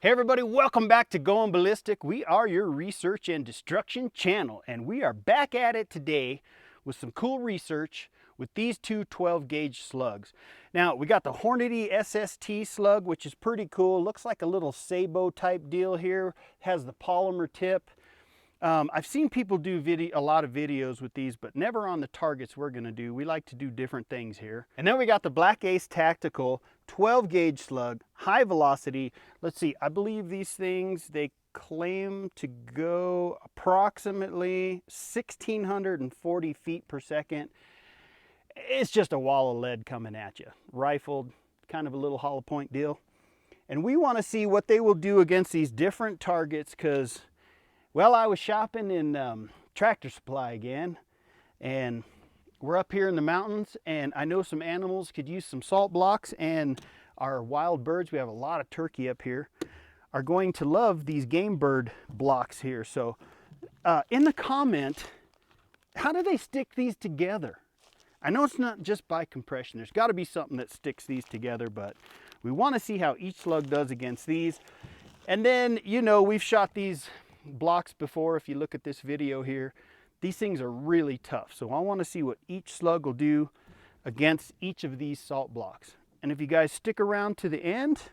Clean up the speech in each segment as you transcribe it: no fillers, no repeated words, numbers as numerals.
Hey everybody, welcome back to Going Ballistic. We are your research and destruction channel, and we are back at it today with some cool research with these two 12-gauge slugs. Now, we got the Hornady SST slug, which is pretty cool. Looks like a little sabot type deal here. Has the polymer tip. I've seen people do a lot of videos with these, but never on the targets we're gonna do. We like to do different things here. And then we got the Black Ace Tactical 12-gauge slug, high velocity. Let's see, I believe these things, they claim to go approximately 1,640 feet per second. It's just a wall of lead coming at you. Rifled, kind of a little hollow point deal. And we wanna see what they will do against these different targets, because well, I was shopping in Tractor Supply again, and we're up here in the mountains, and I know some animals could use some salt blocks, and our wild birds, we have a lot of turkey up here, are going to love these game bird blocks here. So in the comment, how do they stick these together? I know it's not just by compression. There's got to be something that sticks these together, but we want to see how each slug does against these. And then, you know, we've shot these blocks before. If you look at this video here, these things are really tough, so I want to see what each slug will do against each of these salt blocks. And if you guys stick around to the end,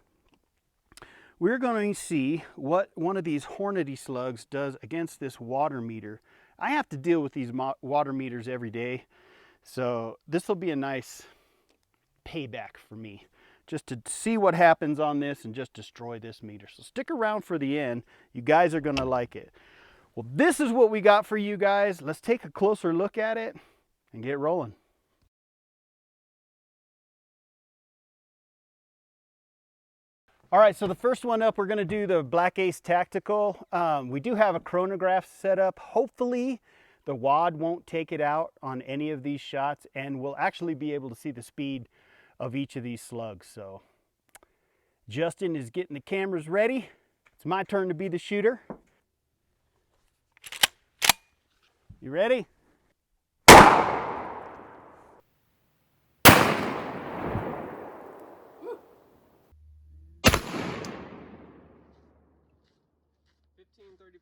we're going to see what one of these Hornady slugs does against this water meter. I have to deal with these water meters every day, so this will be a nice payback for me, just to see what happens on this and just destroy this meter. So stick around for the end. You guys are gonna like it. Well, this is what we got for you guys. Let's take a closer look at it and get rolling. All right, so the first one up, we're gonna do the Black Ace Tactical. We do have a chronograph set up. Hopefully the wad won't take it out on any of these shots, and we'll actually be able to see the speed of each of these slugs. So Justin is getting the cameras ready. It's my turn to be the shooter. You ready? Woo. 15:30.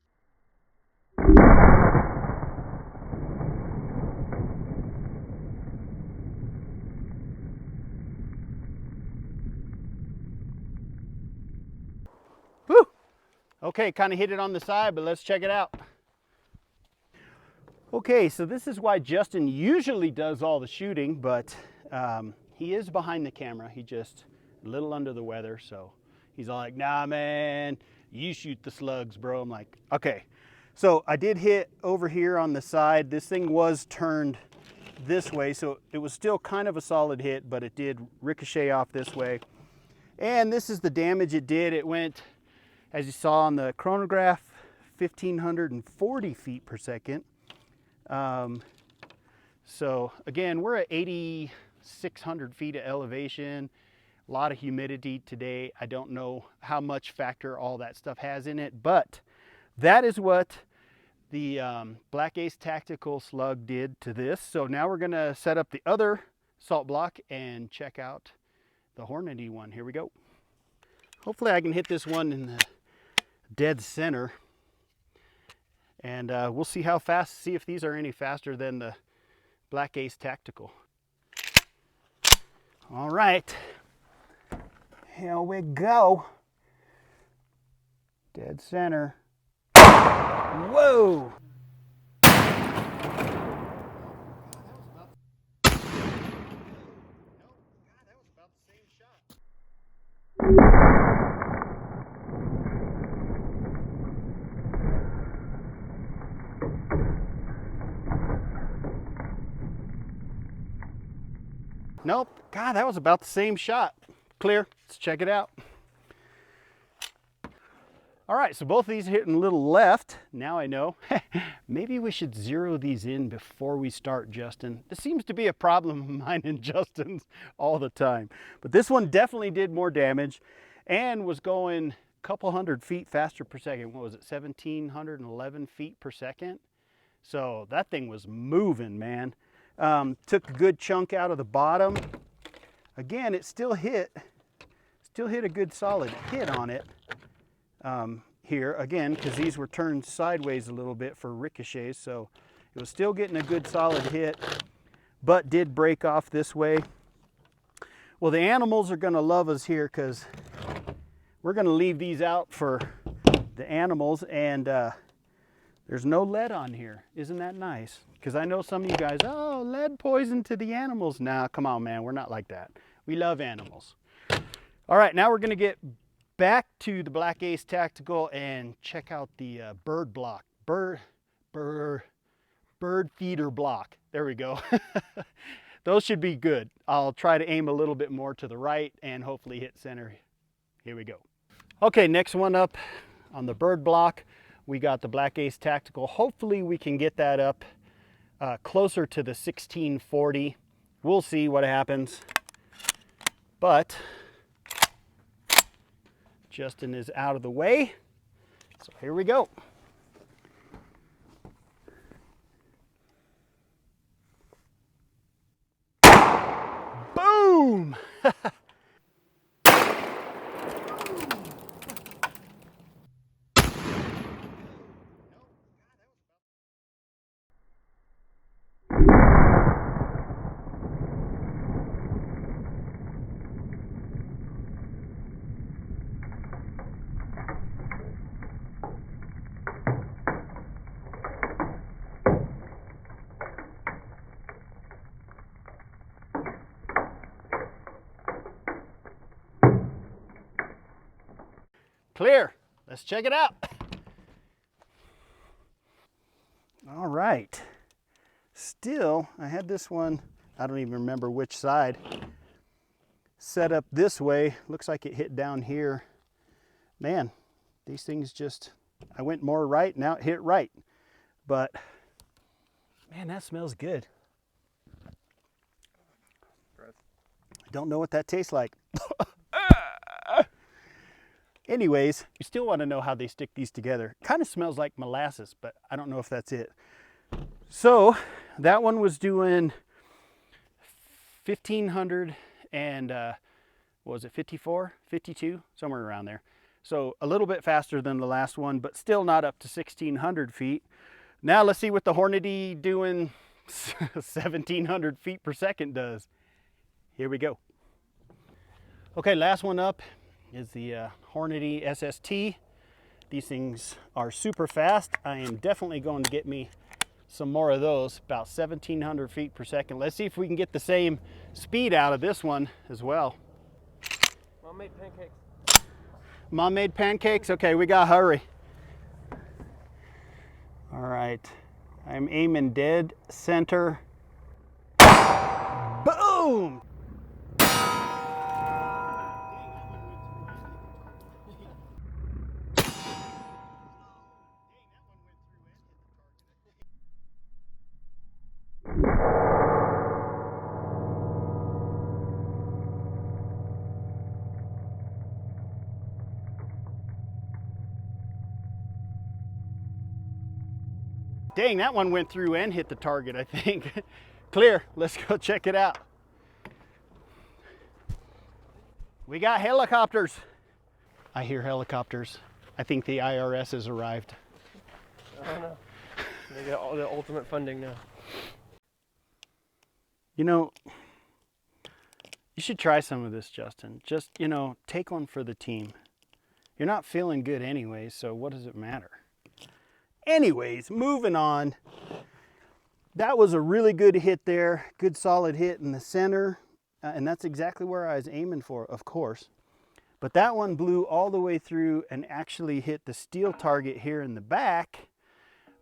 Woo! Okay, kind of hit it on the side, but let's check it out. Okay, so this is why Justin usually does all the shooting, but he is behind the camera. He just a little under the weather, so he's all like, nah, man, you shoot the slugs, bro. I'm like, okay. So I did hit over here on the side. This thing was turned this way, so it was still kind of a solid hit, but it did ricochet off this way. And this is the damage it did. It went, as you saw on the chronograph, 1,540 feet per second. So again, we're at 8,600 feet of elevation, a lot of humidity today. I don't know how much factor all that stuff has in it, but that is what the Black Ace Tactical slug did to this. So now we're gonna set up the other salt block and check out the Hornady one. Here we go. Hopefully I can hit this one in the dead center, and we'll see how fast, see if these are any faster than the Black Ace Tactical. All right, here we go. Dead center. Whoa! Nope. God, that was about the same shot. Clear. Let's check it out. All right, so both of these hitting a little left. Now I know. Maybe we should zero these in before we start, Justin. This seems to be a problem of mine and Justin's all the time. But this one definitely did more damage and was going a couple hundred feet faster per second. What was it, 1,711 feet per second? So that thing was moving, man. Took a good chunk out of the bottom. Again, it still hit a good solid hit on it. here again, because these were turned sideways a little bit for ricochets, so it was still getting a good solid hit, but did break off this way. Well, the animals are going to love us here because we're going to leave these out for the animals, and there's no lead on here. Isn't that nice? Because I know some of you guys, oh, lead poison to the animals. Nah, come on, man. We're not like that. We love animals. All right, now we're going to get back to the Black Ace Tactical and check out the bird block. Bird feeder block. There we go. Those should be good. I'll try to aim a little bit more to the right and hopefully hit center. Here we go. Okay, next one up on the bird block, we got the Black Ace Tactical. Hopefully we can get that up closer to the 1640. We'll see what happens. But Justin is out of the way. So here we go. Boom! Clear. Let's check it out. All right. Still, I had this one, I don't even remember which side, set up this way. Looks like it hit down here. Man, these things just, I went more right, now it hit right. But, man, that smells good. I don't know what that tastes like. Anyways, you still want to know how they stick these together. Kind of smells like molasses, but I don't know if that's it. So that one was doing 1500 and what was it, 54, 52, somewhere around there. So a little bit faster than the last one, but still not up to 1600 feet. Now let's see what the Hornady doing 1700 feet per second does. Here we go. Okay, last one up is the Hornady SST. These things are super fast. I am definitely going to get me some more of those, about 1700 feet per second. Let's see if we can get the same speed out of this one as well. Mom made pancakes. Mom made pancakes? Okay, we gotta hurry. All right, I'm aiming dead center. Boom! Dang, that one went through and hit the target, I think. Clear, let's go check it out. We got helicopters. I hear helicopters. I think the IRS has arrived. I don't know. They got all the ultimate funding now. You know, you should try some of this, Justin. Just, you know, take one for the team. You're not feeling good anyway, so what does it matter? Anyways, moving on. That was a really good hit there. Good solid hit in the center. And that's exactly where I was aiming for, of course. But that one blew all the way through and actually hit the steel target here in the back.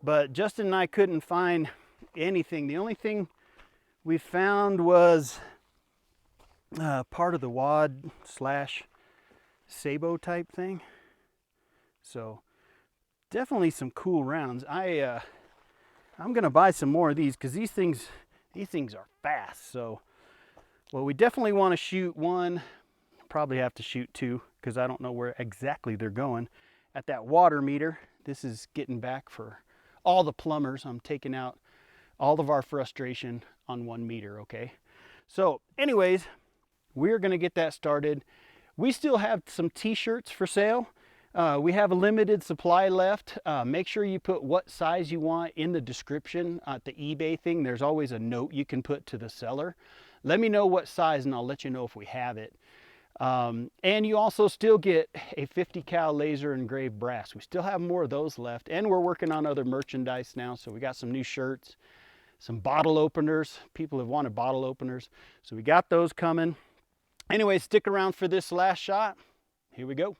But Justin and I couldn't find anything. The only thing we found was part of the wad slash sabot type thing. So definitely some cool rounds. I'm gonna buy some more of these because these things are fast. So, well, we definitely want to shoot one. Probably have to shoot two because I don't know where exactly they're going. At that water meter, this is getting back for all the plumbers. I'm taking out all of our frustration on 1 meter. Okay. So, anyways, we're gonna get that started. We still have some t-shirts for sale. We have a limited supply left. Make sure you put what size you want in the description at the eBay thing. There's always a note you can put to the seller. Let me know what size and I'll let you know if we have it. And you also still get a 50 cal laser engraved brass. We still have more of those left, and we're working on other merchandise now. So we got some new shirts, some bottle openers. People have wanted bottle openers, so we got those coming. Anyway, stick around for this last shot. Here we go.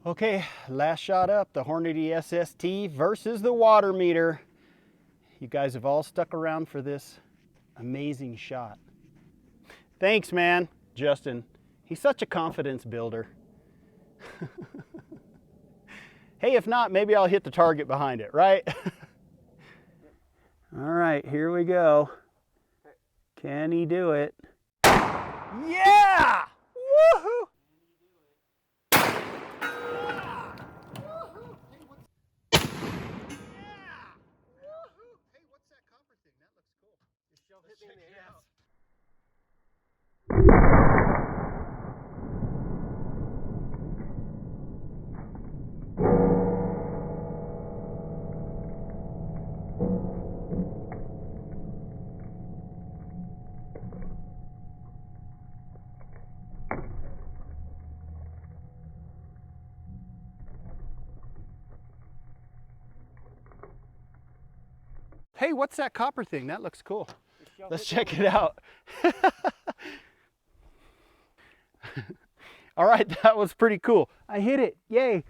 Okay, last shot up, the Hornady SST versus the water meter. You guys have all stuck around for this amazing shot. Thanks, man, Justin. He's such a confidence builder. Hey, if not, maybe I'll hit the target behind it, right? All right, here we go. Can he do it? Yeah! Woohoo! Hit me in the ass. Hey, what's that copper thing? That looks cool. Let's check it out. All right, that was pretty cool. I hit it, yay.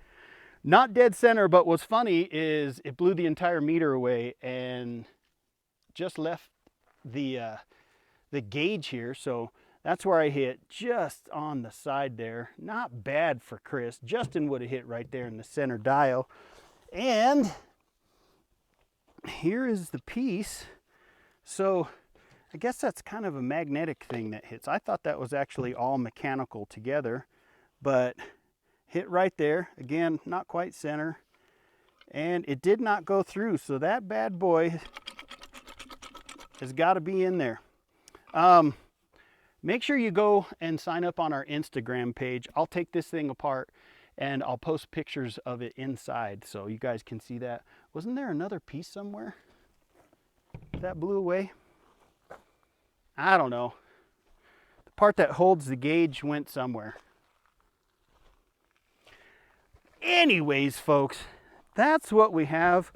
Not dead center, but what's funny is it blew the entire meter away and just left the gauge here. So that's where I hit, just on the side there. Not bad for Chris. Justin would have hit right there in the center dial. And here is the piece. So I guess that's kind of a magnetic thing that hits. I thought that was actually all mechanical together, but hit right there. Again, not quite center. And it did not go through. So that bad boy has got to be in there. Make sure you go and sign up on our Instagram page. I'll take this thing apart and I'll post pictures of it inside so you guys can see that. Wasn't there another piece somewhere that blew away? I don't know. The part that holds the gauge went somewhere. Anyways, folks, that's what we have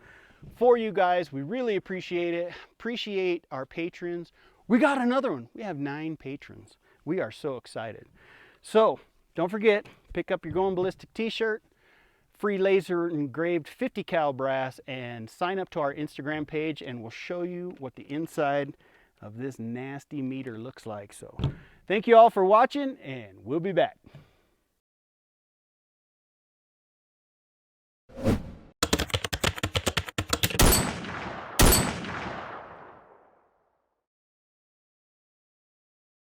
for you guys. We really appreciate it. Appreciate our patrons. We got another one. We have 9 patrons. We are so excited. So don't forget, pick up your Going Ballistic t-shirt, free laser engraved 50 cal brass, and sign up to our Instagram page and we'll show you what the inside of this nasty meter looks like. So thank you all for watching and we'll be back.